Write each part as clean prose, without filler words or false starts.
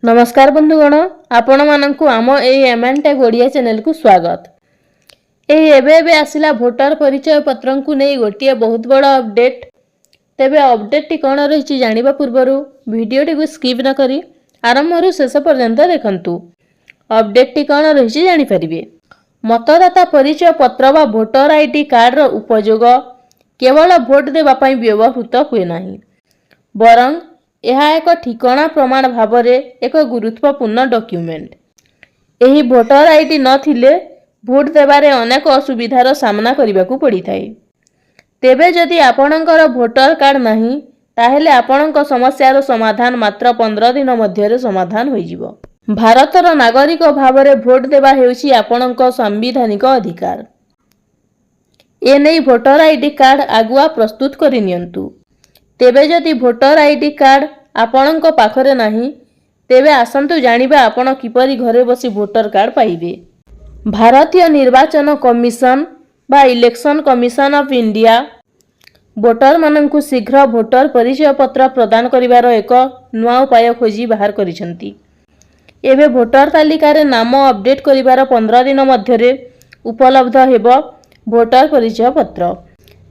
नमस्कार बंधुगण आपण मानकु आम एमएन टेक ओडिया चैनल को स्वागत। एबे आसिला भोटर परिचय पत्र को नहीं गोटे बहुत बड़ अपडेट। तेबे अपडेट टी कौन रही जानिबा पूर्वरु वीडियो टी को स्किप न करी आरंभ शेष पर्यंत देखंतु। अपडेट टी कौन रही जानि परिबे। मतदाता परिचय पत्र वा भोटर आईडी कार्ड रो उपयोग केवल भोट देबा पई व्यवहृत हुए नाही, बरं यह एक ठिकाना प्रमाण भाव एक गुरुत्वपूर्ण डॉक्यूमेंट। यही भोटर आईडी नथिले भोट देबारे अनेक असुविधार सामना करने को पड़ी थाए। तेबे जदि आपणकर भोटर कार्ड नहीं ताहेले आपणक समस्यार समाधान मात्र 15 दिन मध्य समाधान हो जिवो। भारतर नागरिक भावरे भोट देबा हेउछि आपणक संवैधानिक अधिकार। एनै भोटर आईडी कार्ड आगुआ प्रस्तुत करि नियंतु। तेबे जदि भोटर आईडी कार्ड आपणक पाखरे नाही तेबे आसंतु जानिबा आपण किपरि घरे बसी भोटर कार्ड पाइबे। भारतीय निर्वाचन कमिशन बा election commission of India voter माननकु शीघ्र भोटर परिचय पत्र प्रदान करिवार एक नुआ उपाय खोजी बाहर करिसंती। एबे भोटर तालिका रे नाम अपडेट करिवार 15 दिन मध्यरे उपलब्ध हेबो भोटर परिचय पत्र।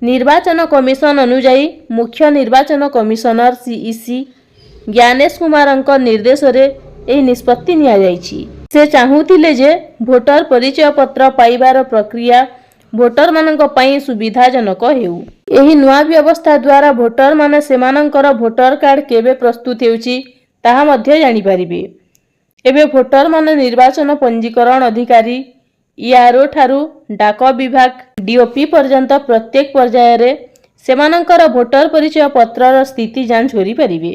निर्वाचन कमिशन अनुजाई मुख्य निर्वाचन कमिशनर सीईसी ज्ञानेश कुमारଙ୍କ निर्देशरे एही निष्पत्ति निया जायछि। से चाहूतिले जे भोटर परिचय पत्र पाइबार प्रक्रिया भोटर मानक पई सुविधाजनक हेउ। एही नुआ व्यवस्था द्वारा भोटर माने सेमानंकर भोटर कार्ड केबे प्रस्तुत हेउछि ताहा मध्ये जानि परिबे। एबे भोटर माने निर्वाचन पंजीकरण अधिकारी ईआरओ ठारू डाक विभाग डीओपी पर्यंत प्रत्येक पर्याय रे सेमानंकर भोटर परिचय पत्रर स्थिति जांच करि परिबे।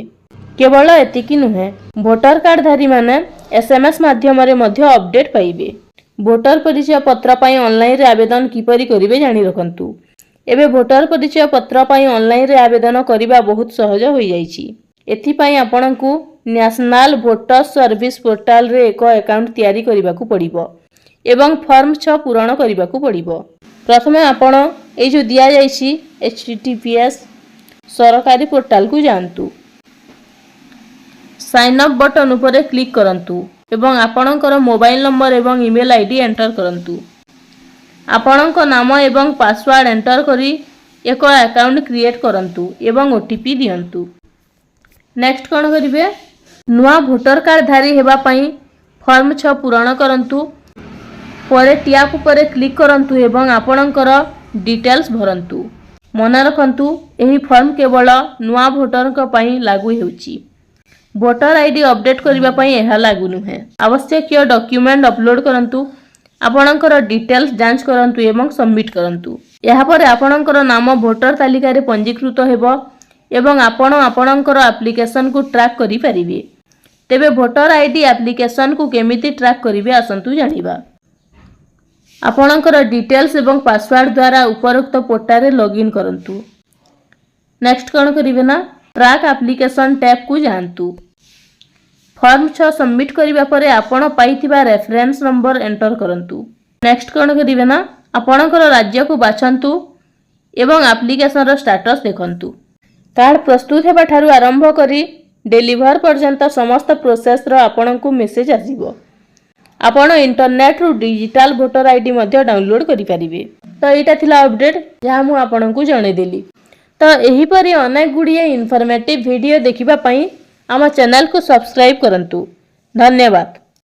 केवल एतिकी नुहे भोटर कार्ड धारी माने एसएमएस माध्यम रे मध्य अपडेट पाइबे। भोटर परिचय पत्र पई ऑनलाइन रे आवेदन किपरि करिवे जानि रखंतु। एबे भोटर परिचय पत्र पई ऑनलाइन रे आवेदन करिबा बहुत सहज होई जाईछि। एथि पई आपणकु नेशनल वोटर सर्विस पोर्टल रे एक अकाउंट तयारी करिबाकू पड़िबो एवं फॉर्म 6 पूरण करिबाकू पड़िबो। प्रथमे आपण ए जो दिया जाईछि https सरकारी पोर्टल को जानतु। साइन अप बटन उपरे क्लिक करंतु एवं आपणकर मोबाइल नंबर एवं ईमेल आईडी एंटर करंतु। आपणक नाम एवं पासवर्ड एंटर करी एक अकाउंट क्रिएट करंतु एवं ओटीपी दियंतु। नेक्स्ट कोन करिवे नुआ भोटर कार्ड धारी हेबा पई फॉर्म 6 पूरण करंतु। परे टैप उपरे क्लिक करंतु एवं आपणकर डिटेल्स भरंतु। मन रखंतु एही फॉर्म केवल नुआ भोटरक पई लागू हेउची। भोटर आईडी अपडेट करिबा पई एहा लागू नुहे। आवश्यक डॉक्यूमेंट अपलोड करंतु। आपणकर डिटेल्स जांच करंतु एवं सबमिट करंतु। एहा परे आपणकर नाम भोटर तालिका रे पंजीकृत हेबो एवं आपणकर एप्लीकेशन को ट्रैक करि परिबे। तेबे भोटर आईडी एप्लीकेशन को केमिति ट्रैक करिवे आसंतु जानिबा। आपणकर डिटेल्स एवं पासवर्ड द्वारा उपरोक्त पोर्टल रे लॉगिन करंतु। नेक्स्ट कोन करिवे ना ट्रैक एप्लीकेशन टैब को जानतु। फॉर्म 6 सबमिट करिबा परे आपण पाइथिबा रेफरेंस नंबर एंटर करंतु। नेक्स्ट कोन करिवे ना आपणकर राज्य को बाछंतु एवं एप्लीकेशन रो स्टेटस देखंतु। कार्ड प्रस्तुत हेबा ठारू आरंभ करी डिलीवर पर्यंत समस्त प्रोसेस रो आपणकु मेसेज आसीबो। आपण इंटरनेट रो डिजिटल वोटर आईडी मध्ये डाउनलोड करि परिबे। तो एटा थिला अपडेट जहा मु आपणकु जणे देली। तो एही परी अनेक गुड़िए इनफॉर्मेटिव वीडियो देखिबा पई आम चैनल को सब्सक्राइब करंतु। धन्यवाद।